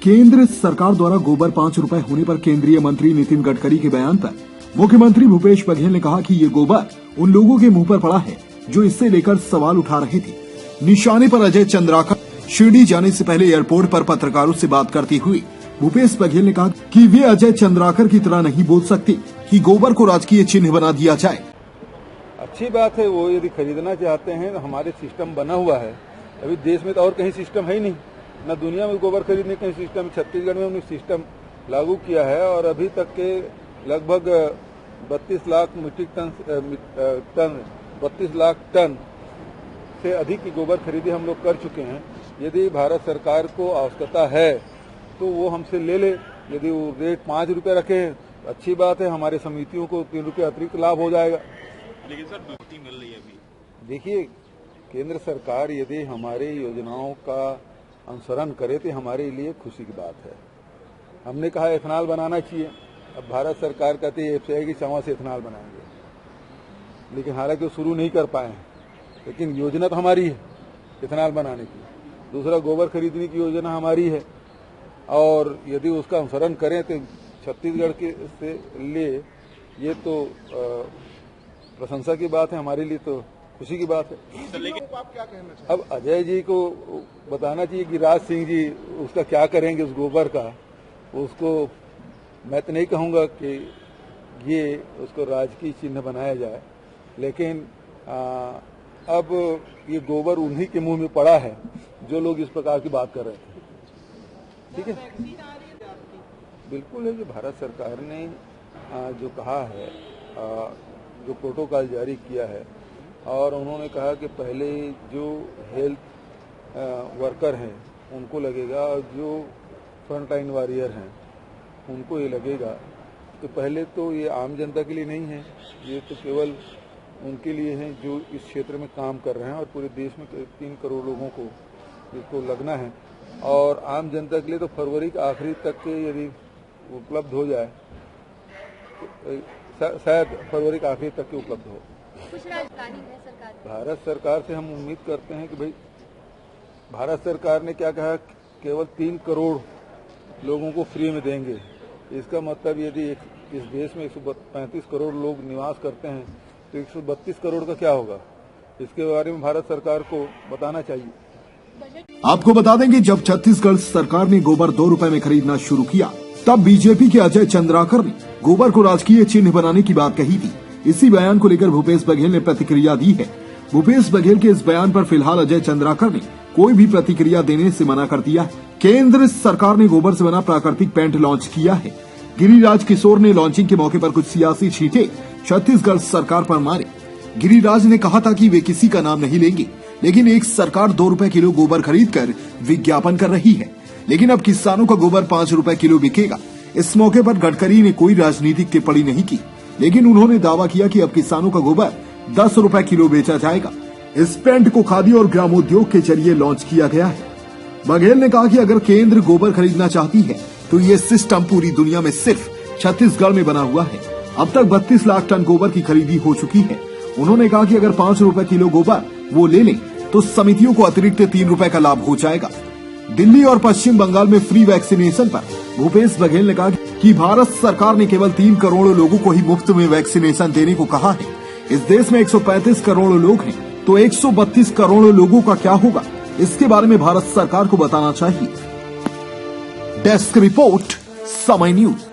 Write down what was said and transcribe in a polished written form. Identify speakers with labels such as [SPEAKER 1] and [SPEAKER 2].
[SPEAKER 1] केंद्र सरकार द्वारा गोबर 5 रुपए होने पर केंद्रीय मंत्री नितिन गडकरी के बयान पर मुख्यमंत्री भूपेश बघेल ने कहा कि ये गोबर उन लोगों के मुंह पर पड़ा है जो इससे लेकर सवाल उठा रहे थे। निशाने पर अजय चंद्राकर शिरडी जाने से पहले एयरपोर्ट पर पत्रकारों से बात करते हुए भूपेश बघेल ने कहा कि वे अजय चंद्राकर की तरह नहीं बोल सकते कि गोबर को राजकीय चिन्ह बना दिया जाए।
[SPEAKER 2] अच्छी बात है, वो यदि खरीदना चाहते हैं तो हमारे सिस्टम बना हुआ है। अभी देश में तो और कहीं सिस्टम है ही नहीं, न दुनिया में गोबर खरीदने का सिस्टम। छत्तीसगढ़ में हमने सिस्टम लागू किया है और अभी तक के लगभग 32 lakh metric ton 32 lakh ton से अधिक की गोबर खरीदी हम लोग कर चुके हैं। यदि भारत सरकार को आवश्यकता है तो वो हमसे ले ले। यदि वो रेट 5 रुपये रखे अच्छी बात है, हमारे समितियों को 3 रुपये अतिरिक्त लाभ हो जाएगा।
[SPEAKER 3] लेकिन सर ड्यूटी मिल रही है अभी।
[SPEAKER 2] देखिए, केंद्र सरकार यदि हमारे योजनाओं का अनुसरण करे तो हमारे लिए खुशी की बात है। हमने कहा एथेनॉल बनाना चाहिए, अब भारत सरकार कहती है कि चावल से एथेनॉल बनाएंगे, लेकिन हालांकि वो शुरू नहीं कर पाए हैं। लेकिन योजना तो हमारी है एथेनॉल बनाने की। दूसरा, गोबर खरीदने की योजना हमारी है और यदि उसका अनुसरण करें तो छत्तीसगढ़ के से लिए ये तो प्रशंसा की बात है, हमारे लिए तो खुशी की बात है।
[SPEAKER 3] लेकिन आप क्या कहना चाहते हैं?
[SPEAKER 2] अब अजय जी को बताना चाहिए कि राज सिंह जी उसका क्या करेंगे उस गोबर का। उसको मैं तो नहीं कहूँगा कि ये उसको राजकीय चिन्ह बनाया जाए, लेकिन अब ये गोबर उन्हीं के मुंह में पड़ा है जो लोग इस प्रकार की बात कर रहे थे। ठीक है, बिल्कुल है। जो भारत सरकार ने जो कहा है, जो प्रोटोकॉल जारी किया है और उन्होंने कहा कि पहले जो हेल्थ वर्कर हैं उनको लगेगा और जो फ्रंटलाइन वॉरियर हैं उनको ये लगेगा। तो पहले तो ये आम जनता के लिए नहीं है, ये तो केवल उनके लिए हैं जो इस क्षेत्र में काम कर रहे हैं और पूरे देश में 3 करोड़ लोगों को इसको लगना है। और आम जनता के लिए तो फरवरी के आखिरी तक के यदि उपलब्ध हो जाए तो शायद फरवरी के आखिरी तक के उपलब्ध हो।
[SPEAKER 4] कुछ राजधानी है सरकार,
[SPEAKER 2] भारत सरकार से हम उम्मीद करते हैं कि भाई भारत सरकार ने क्या कहा, केवल 3 करोड़ लोगों को फ्री में देंगे। इसका मतलब यदि इस देश में 135 करोड़ लोग निवास करते हैं तो 132 करोड़ का क्या होगा, इसके बारे में भारत सरकार को बताना चाहिए।
[SPEAKER 1] आपको बता दें कि जब छत्तीसगढ़ सरकार ने गोबर 2 रुपए में खरीदना शुरू किया तब बीजेपी के अजय चंद्राकर ने गोबर को राजकीय चिन्ह बनाने की बात कही थी। इसी बयान को लेकर भूपेश बघेल ने प्रतिक्रिया दी है। भूपेश बघेल के इस बयान पर फिलहाल अजय चंद्राकर ने कोई भी प्रतिक्रिया देने से मना कर दिया है। केंद्र सरकार ने गोबर से बना प्राकृतिक पेंट लॉन्च किया है। गिरिराज किशोर ने लॉन्चिंग के मौके पर कुछ सियासी छींटे छत्तीसगढ़ सरकार पर मारे। गिरिराज ने कहा था कि वे किसी का नाम नहीं लेंगे, लेकिन एक सरकार 2 रुपए किलो गोबर खरीद कर विज्ञापन कर रही है, लेकिन अब किसानों का गोबर 5 रुपए किलो बिकेगा। इस मौके पर गडकरी ने कोई राजनीतिक टिप्पणी नहीं की, लेकिन उन्होंने दावा किया कि अब किसानों का गोबर 10 रुपए किलो बेचा जाएगा। इस पेंट को खादी और ग्रामोद्योग के जरिए लॉन्च किया गया है। बघेल ने कहा कि अगर केंद्र गोबर खरीदना चाहती है तो ये सिस्टम पूरी दुनिया में सिर्फ छत्तीसगढ़ में बना हुआ है। अब तक 32 लाख टन गोबर की खरीदी हो चुकी है। उन्होंने कहा कि अगर 5 रुपए किलो गोबर वो ले लें तो समितियों को अतिरिक्त 3 रुपए का लाभ हो जाएगा। दिल्ली और पश्चिम बंगाल में फ्री वैक्सीनेशन पर भूपेश बघेल ने कहा कि भारत सरकार ने केवल 3 करोड़ लोगों को ही मुफ्त में वैक्सीनेशन देने को कहा है। इस देश में 135 करोड़ लोग हैं, तो 132 करोड़ लोगों का क्या होगा, इसके बारे में भारत सरकार को बताना चाहिए। डेस्क रिपोर्ट, समय न्यूज।